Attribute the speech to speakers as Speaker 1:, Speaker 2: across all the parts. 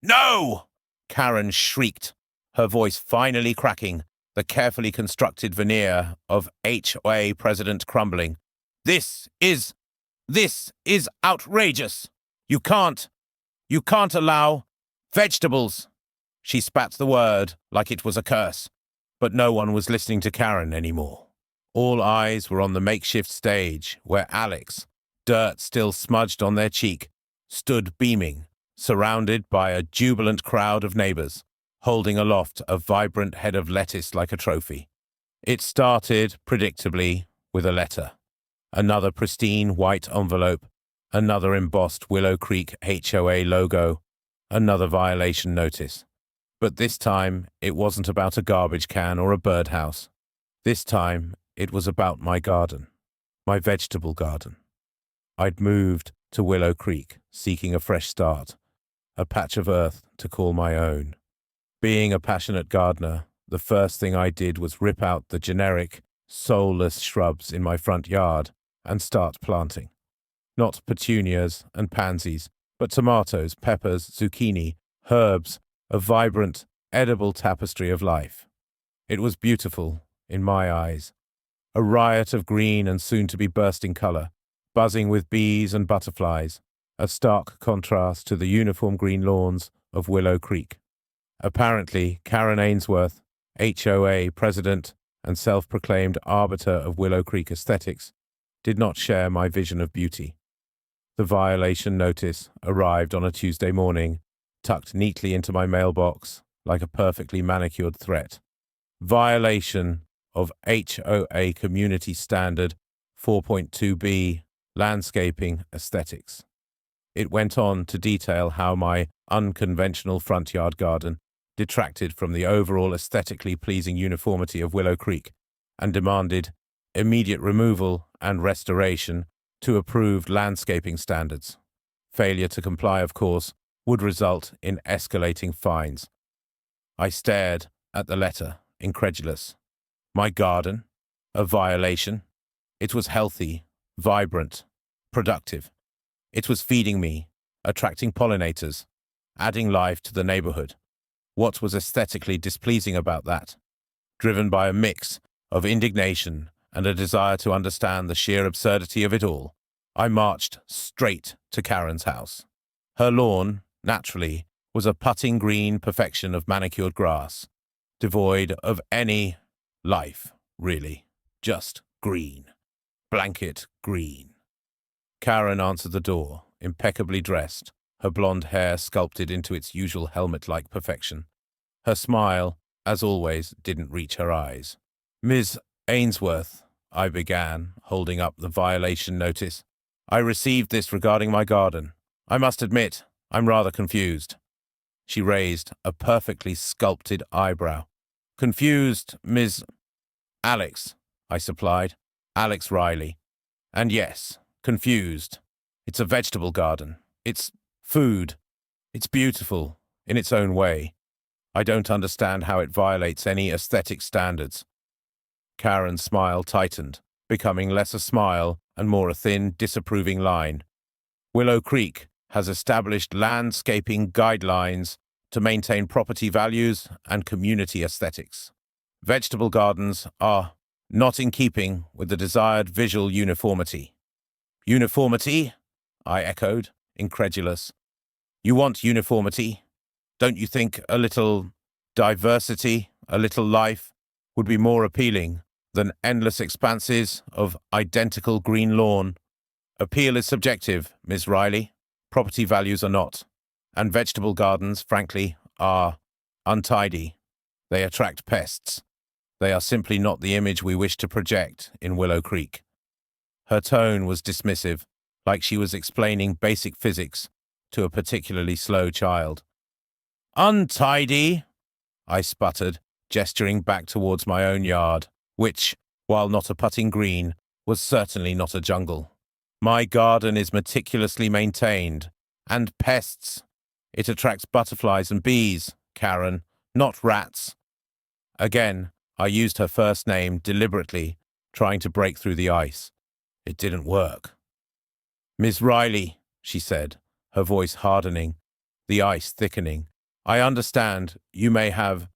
Speaker 1: No! Karen shrieked, her voice finally cracking, the carefully constructed veneer of HOA president crumbling. This is outrageous. You can't allow vegetables. She spat the word like it was a curse, but no one was listening to Karen anymore. All eyes were on the makeshift stage where Alex, dirt still smudged on their cheek, stood beaming, surrounded by a jubilant crowd of neighbors, holding aloft a vibrant head of lettuce like a trophy. It started, predictably, with a letter. Another pristine white envelope, another embossed Willow Creek HOA logo, another violation notice. But this time, it wasn't about a garbage can or a birdhouse. This time, it was about my garden, my vegetable garden. I'd moved to Willow Creek, seeking a fresh start, a patch of earth to call my own. Being a passionate gardener, the first thing I did was rip out the generic, soulless shrubs in my front yard and start planting. Not petunias and pansies, but tomatoes, peppers, zucchini, herbs, a vibrant, edible tapestry of life. It was beautiful, in my eyes. A riot of green and soon-to-be bursting color, buzzing with bees and butterflies, a stark contrast to the uniform green lawns of Willow Creek. Apparently, Karen Ainsworth, HOA president and self-proclaimed arbiter of Willow Creek aesthetics, did not share my vision of beauty. The violation notice arrived on a Tuesday morning, tucked neatly into my mailbox like a perfectly manicured threat. Violation of HOA Community Standard 4.2b Landscaping Aesthetics. It went on to detail how my unconventional front yard garden detracted from the overall aesthetically pleasing uniformity of Willow Creek and demanded immediate removal and restoration to approved landscaping standards. Failure to comply, of course, would result in escalating fines. I stared at the letter, incredulous. My garden? A violation? It was healthy, vibrant, productive. It was feeding me, attracting pollinators, adding life to the neighborhood. What was aesthetically displeasing about that? Driven by a mix of indignation and a desire to understand the sheer absurdity of it all, I marched straight to Karen's house. Her lawn, naturally, was a putting green perfection of manicured grass, devoid of any life, really, just green. Blanket green. Karen answered the door, impeccably dressed, her blonde hair sculpted into its usual helmet-like perfection. Her smile, as always, didn't reach her eyes. "Ms. Ainsworth," I began, holding up the violation notice. "I received this regarding my garden. I must admit, I'm rather confused." She raised a perfectly sculpted eyebrow. "Confused, Ms. Alex," I supplied. "Alex Riley. And yes, confused. It's a vegetable garden. It's food. It's beautiful, in its own way. I don't understand how it violates any aesthetic standards." Karen's smile tightened, becoming less a smile and more a thin, disapproving line. "Willow Creek has established landscaping guidelines to maintain property values and community aesthetics. Vegetable gardens are not in keeping with the desired visual uniformity." "Uniformity?" I echoed, incredulous. "You want uniformity? Don't you think a little diversity, a little life, would be more appealing than endless expanses of identical green lawn? Appeal is subjective, Miss Riley. Property values are not. And vegetable gardens, frankly, are untidy. They attract pests. They are simply not the image we wish to project in Willow Creek." Her tone was dismissive, like she was explaining basic physics to a particularly slow child. "Untidy?" I sputtered, gesturing back towards my own yard, which, while not a putting green, was certainly not a jungle. "My garden is meticulously maintained. And pests. It attracts butterflies and bees, Karen, not rats." Again, I used her first name deliberately, trying to break through the ice. It didn't work. "Miss Riley," she said, her voice hardening, the ice thickening, I understand you may have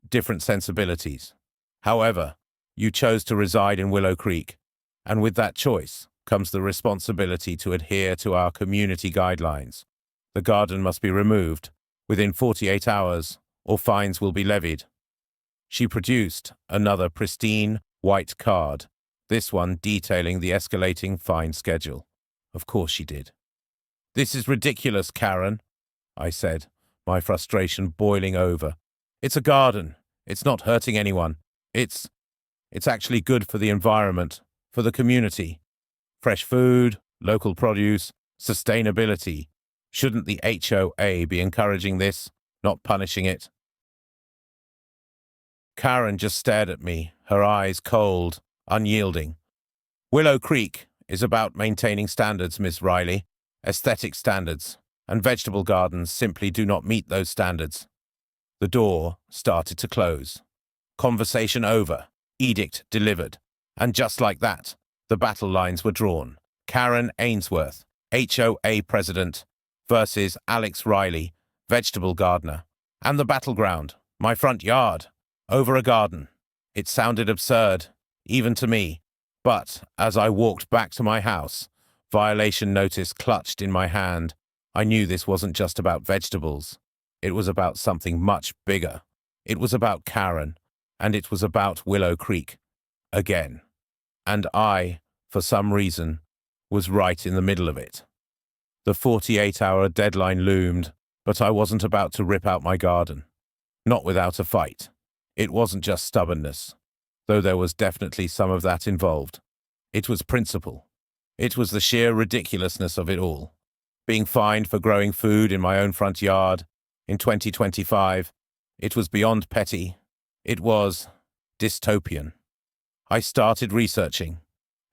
Speaker 1: different sensibilities. However, you chose to reside in Willow Creek, and with that choice comes the responsibility to adhere to our community guidelines. The garden must be removed within 48 hours, or fines will be levied. She produced another pristine white card, this one detailing the escalating fine schedule. Of course she did. "This is ridiculous, Karen," I said, my frustration boiling over. "It's a garden. It's not hurting anyone. It's actually good for the environment, for the community. Fresh food, local produce, sustainability. Shouldn't the HOA be encouraging this, not punishing it?" Karen just stared at me, her eyes cold, unyielding. "Willow Creek is about maintaining standards, Miss Riley, aesthetic standards, and vegetable gardens simply do not meet those standards." The door started to close. Conversation over, edict delivered, and just like that, the battle lines were drawn. Karen Ainsworth, HOA president, versus Alex Riley, vegetable gardener, and the battleground, my front yard, over a garden. It sounded absurd, even to me, but as I walked back to my house, violation notice clutched in my hand, I knew this wasn't just about vegetables. It was about something much bigger. It was about Karen, and it was about Willow Creek. Again. And I, for some reason, was right in the middle of it. The 48-hour deadline loomed, but I wasn't about to rip out my garden. Not without a fight. It wasn't just stubbornness, though there was definitely some of that involved. It was principle. It was the sheer ridiculousness of it all. Being fined for growing food in my own front yard in 2025, it was beyond petty. It was dystopian. I started researching.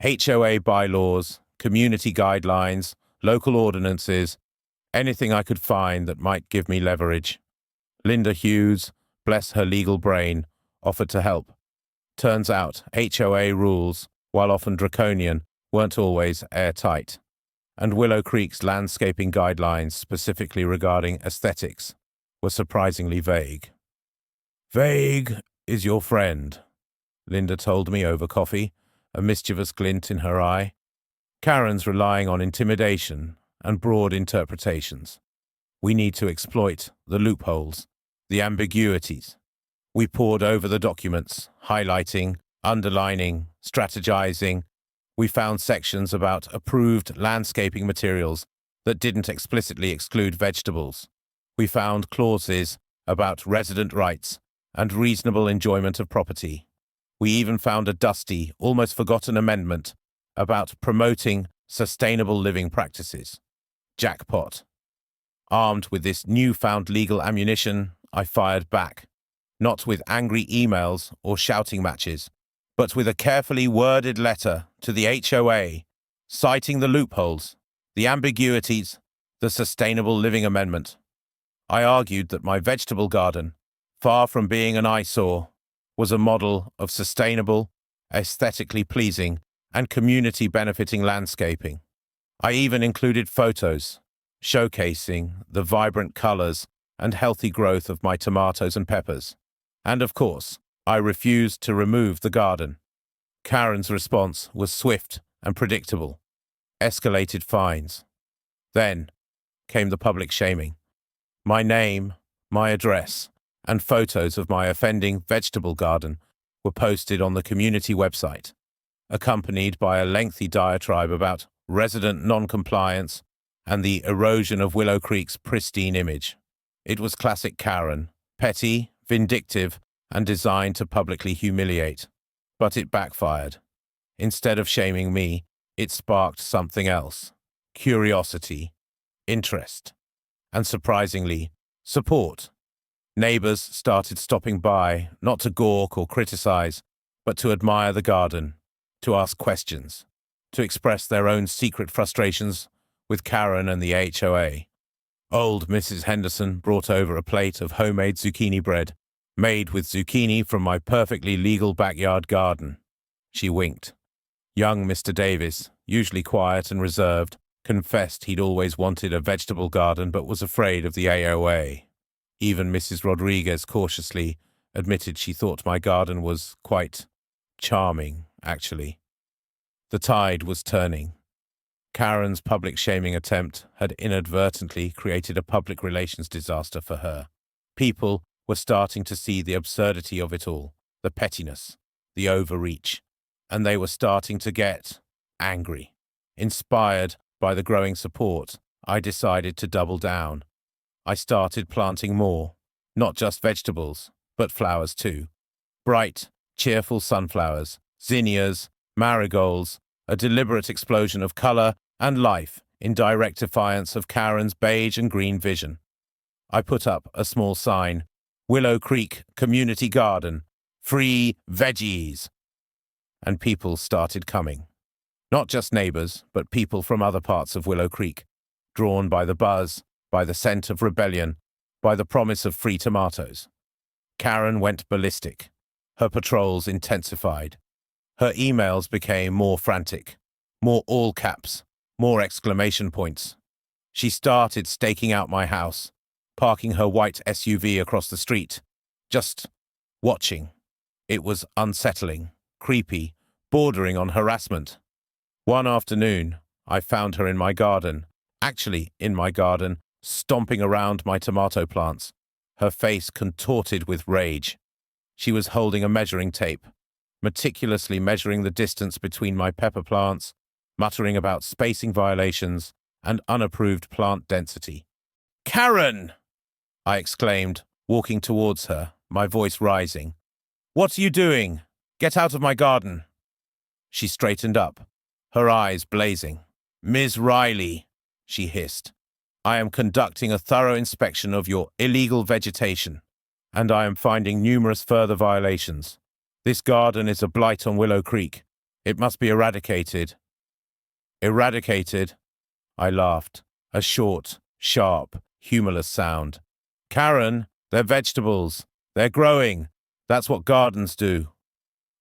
Speaker 1: HOA bylaws, community guidelines, local ordinances, anything I could find that might give me leverage. Linda Hughes, bless her legal brain, offered to help. Turns out HOA rules, while often draconian, weren't always airtight. And Willow Creek's landscaping guidelines, specifically regarding aesthetics, were surprisingly vague. "Vague is your friend," Linda told me over coffee, a mischievous glint in her eye. "Karen's relying on intimidation and broad interpretations. We need to exploit the loopholes, the ambiguities." We pored over the documents, highlighting, underlining, strategizing. We found sections about approved landscaping materials that didn't explicitly exclude vegetables. We found clauses about resident rights and reasonable enjoyment of property. We even found a dusty, almost forgotten amendment about promoting sustainable living practices. Jackpot. Armed with this newfound legal ammunition, I fired back, not with angry emails or shouting matches, but with a carefully worded letter to the HOA, citing the loopholes, the ambiguities, the Sustainable Living Amendment. I argued that my vegetable garden, far from being an eyesore, was a model of sustainable, aesthetically pleasing, and community-benefiting landscaping. I even included photos, showcasing the vibrant colors and healthy growth of my tomatoes and peppers. And of course, I refused to remove the garden. Karen's response was swift and predictable. Escalated fines. Then came the public shaming. My name, my address, and photos of my offending vegetable garden were posted on the community website, accompanied by a lengthy diatribe about resident non-compliance and the erosion of Willow Creek's pristine image. It was classic Karen, petty, vindictive, and designed to publicly humiliate. But it backfired. Instead of shaming me, it sparked something else. Curiosity, interest, and surprisingly, support. Neighbors started stopping by, not to gawk or criticize, but to admire the garden, to ask questions, to express their own secret frustrations with Karen and the HOA. Old Mrs. Henderson brought over a plate of homemade zucchini bread, made with zucchini from my perfectly legal backyard garden. She winked. Young Mr. Davis, usually quiet and reserved, confessed he'd always wanted a vegetable garden but was afraid of the AOA. Even Mrs. Rodriguez cautiously admitted she thought my garden was quite charming, actually. The tide was turning. Karen's public shaming attempt had inadvertently created a public relations disaster for her. People were starting to see the absurdity of it all, the pettiness, the overreach, and they were starting to get angry. Inspired by the growing support, I decided to double down. I started planting more, not just vegetables, but flowers too. Bright, cheerful sunflowers, zinnias, marigolds, a deliberate explosion of color and life in direct defiance of Karen's beige and green vision. I put up a small sign, Willow Creek Community Garden, free veggies. And people started coming. Not just neighbors, but people from other parts of Willow Creek, drawn by the buzz, by the scent of rebellion, by the promise of free tomatoes. Karen went ballistic. Her patrols intensified. Her emails became more frantic, more all caps, more exclamation points. She started staking out my house, parking her white SUV across the street, just watching. It was unsettling, creepy, bordering on harassment. One afternoon, I found her in my garden, actually in my garden, stomping around my tomato plants, her face contorted with rage. She was holding a measuring tape, meticulously measuring the distance between my pepper plants, muttering about spacing violations and unapproved plant density. "Karen!" I exclaimed, walking towards her, my voice rising. "What are you doing? Get out of my garden." She straightened up, her eyes blazing. "Ms. Riley," she hissed, "I am conducting a thorough inspection of your illegal vegetation, and I am finding numerous further violations. This garden is a blight on Willow Creek. It must be eradicated." "Eradicated?" I laughed, a short, sharp, humorless sound. "Karen, they're vegetables. They're growing. That's what gardens do."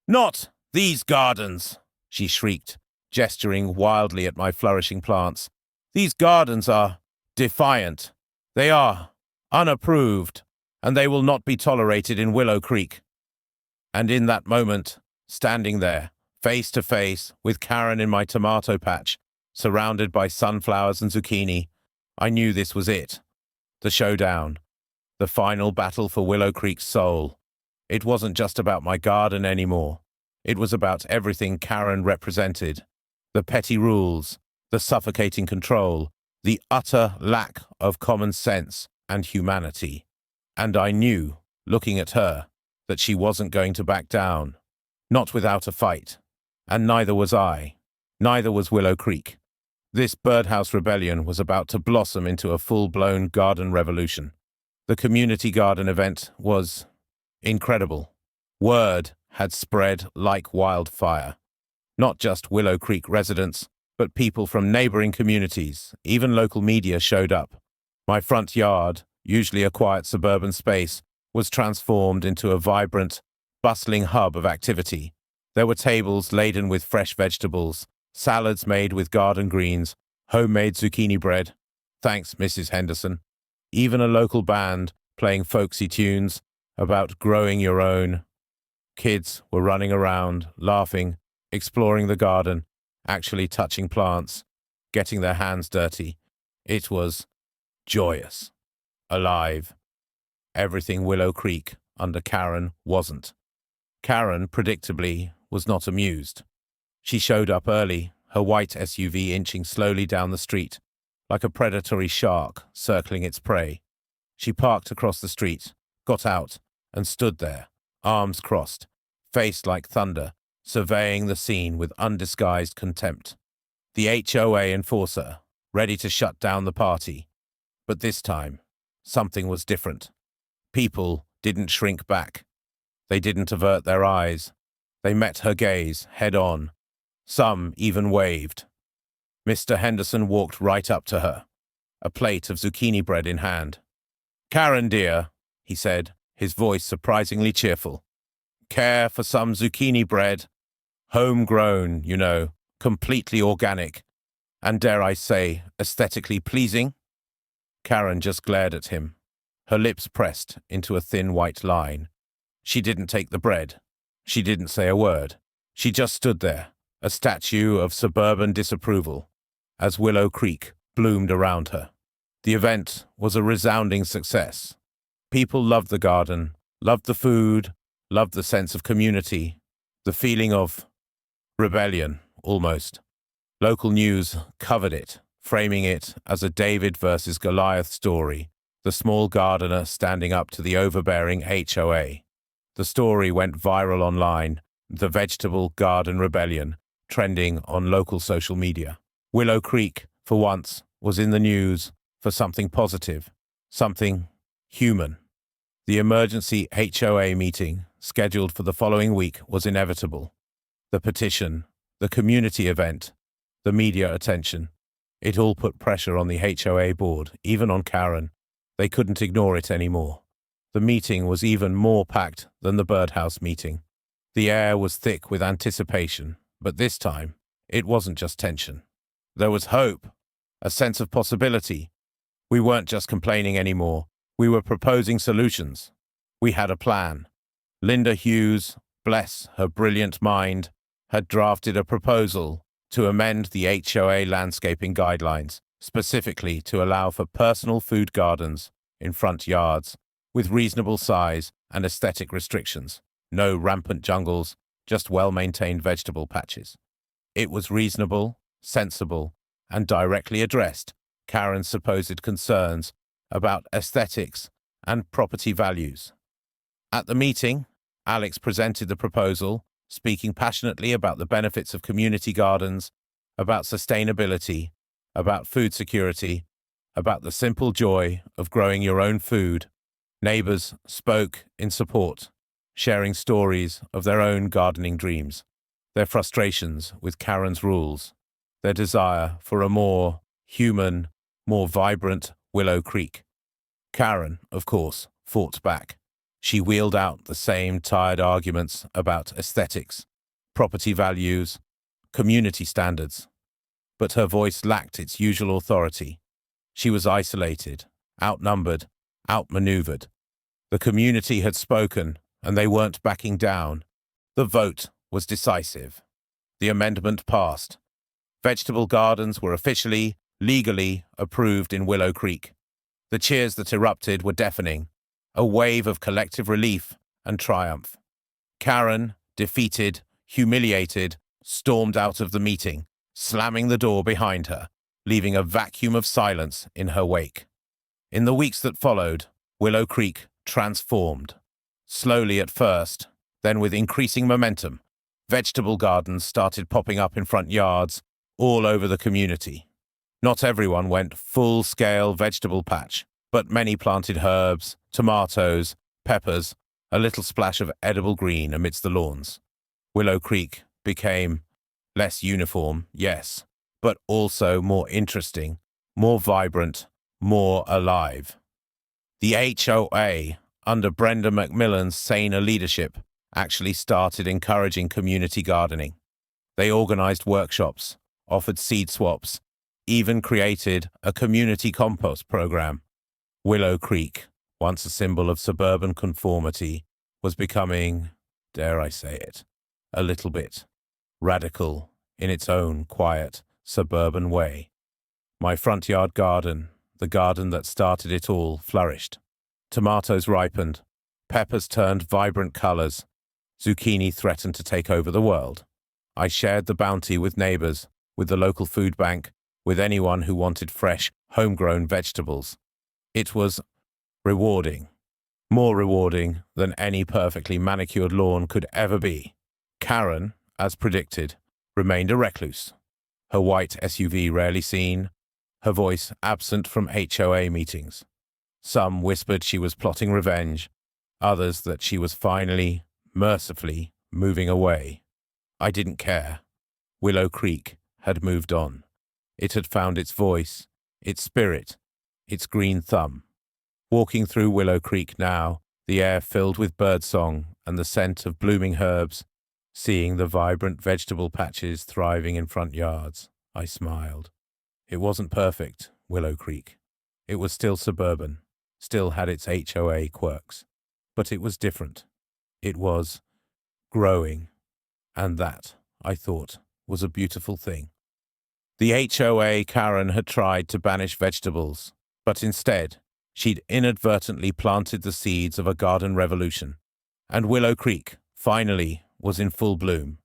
Speaker 1: "Not these gardens!" she shrieked, gesturing wildly at my flourishing plants. "These gardens are defiant. They are unapproved, and they will not be tolerated in Willow Creek." And in that moment, standing there, face to face with Karen in my tomato patch, surrounded by sunflowers and zucchini, I knew this was it. The showdown. The final battle for Willow Creek's soul. It wasn't just about my garden anymore. It was about everything Karen represented. The petty rules, the suffocating control, the utter lack of common sense and humanity. And I knew, looking at her, that she wasn't going to back down. Not without a fight. And neither was I. Neither was Willow Creek. This birdhouse rebellion was about to blossom into a full-blown garden revolution. The community garden event was incredible. Word had spread like wildfire. Not just Willow Creek residents, but people from neighboring communities, even local media showed up. My front yard, usually a quiet suburban space, was transformed into a vibrant, bustling hub of activity. There were tables laden with fresh vegetables, salads made with garden greens, homemade zucchini bread. Thanks, Mrs. Henderson. Even a local band playing folksy tunes about growing your own. Kids were running around, laughing, exploring the garden, actually touching plants, getting their hands dirty. It was joyous, alive. Everything Willow Creek under Karen wasn't. Karen, predictably, was not amused. She showed up early, her white SUV inching slowly down the street, like a predatory shark circling its prey. She parked across the street, got out, and stood there, arms crossed, face like thunder, surveying the scene with undisguised contempt. The HOA enforcer, ready to shut down the party. But this time, something was different. People didn't shrink back. They didn't avert their eyes. They met her gaze head on. Some even waved. Mr. Henderson walked right up to her, a plate of zucchini bread in hand. "Karen, dear," he said, his voice surprisingly cheerful. "Care for some zucchini bread? Homegrown, you know, completely organic, and dare I say, aesthetically pleasing?" Karen just glared at him. her lips pressed into a thin white line. She didn't take the bread. She didn't say a word. She just stood there, a statue of suburban disapproval, as Willow Creek bloomed around her. The event was a resounding success. People loved the garden, loved the food, loved the sense of community, the feeling of rebellion, almost. Local news covered it, framing it as a David versus Goliath story, the small gardener standing up to the overbearing HOA. The story went viral online, the vegetable garden rebellion, trending on local social media. Willow Creek, for once, was in the news for something positive, something human. The emergency HOA meeting, scheduled for the following week, was inevitable. The petition, the community event, the media attention, it all put pressure on the HOA board, even on Karen. They couldn't ignore it anymore. The meeting was even more packed than the birdhouse meeting. The air was thick with anticipation, but this time, it wasn't just tension. There was hope, a sense of possibility. We weren't just complaining anymore. We were proposing solutions. We had a plan. Linda Hughes, bless her brilliant mind, had drafted a proposal to amend the HOA landscaping guidelines, specifically to allow for personal food gardens in front yards, with reasonable size and aesthetic restrictions. No rampant jungles, just well-maintained vegetable patches. It was reasonable, sensible, and directly addressed Karen's supposed concerns about aesthetics and property values. At the meeting, Alex presented the proposal, speaking passionately about the benefits of community gardens, about sustainability, about food security, about the simple joy of growing your own food. Neighbors spoke in support, sharing stories of their own gardening dreams, their frustrations with Karen's rules, their desire for a more human, more vibrant Willow Creek. Karen, of course, fought back. She wheeled out the same tired arguments about aesthetics, property values, community standards. But her voice lacked its usual authority. She was isolated, outnumbered, outmaneuvered. The community had spoken, and they weren't backing down. The vote was decisive. The amendment passed. Vegetable gardens were officially, legally approved in Willow Creek. The cheers that erupted were deafening, a wave of collective relief and triumph. Karen, defeated, humiliated, stormed out of the meeting, slamming the door behind her, leaving a vacuum of silence in her wake. In the weeks that followed, Willow Creek transformed. Slowly at first, then with increasing momentum, vegetable gardens started popping up in front yards all over the community. Not everyone went full-scale vegetable patch, but many planted herbs, tomatoes, peppers, a little splash of edible green amidst the lawns. Willow Creek became less uniform, yes, but also more interesting, more vibrant, more alive. The HOA, under Brenda McMillan's saner leadership, actually started encouraging community gardening. They organized workshops, offered seed swaps, even created a community compost program. Willow Creek, once a symbol of suburban conformity, was becoming, dare I say it, a little bit radical in its own quiet, suburban way. My front yard garden, the garden that started it all, flourished. Tomatoes ripened, peppers turned vibrant colors, zucchini threatened to take over the world. I shared the bounty with neighbors, with the local food bank, with anyone who wanted fresh, homegrown vegetables. It was rewarding, more rewarding than any perfectly manicured lawn could ever be. Karen, as predicted, remained a recluse, her white SUV rarely seen, her voice absent from HOA meetings. Some whispered she was plotting revenge, others that she was finally, mercifully, moving away. I didn't care. Willow Creek had moved on. It had found its voice, its spirit, its green thumb. Walking through Willow Creek now, the air filled with birdsong and the scent of blooming herbs, seeing the vibrant vegetable patches thriving in front yards, I smiled. It wasn't perfect, Willow Creek. It was still suburban, still had its HOA quirks, but it was different. It was growing, and that, I thought, was a beautiful thing. The HOA Karen had tried to banish vegetables, but instead, she'd inadvertently planted the seeds of a garden revolution, and Willow Creek, finally, was in full bloom.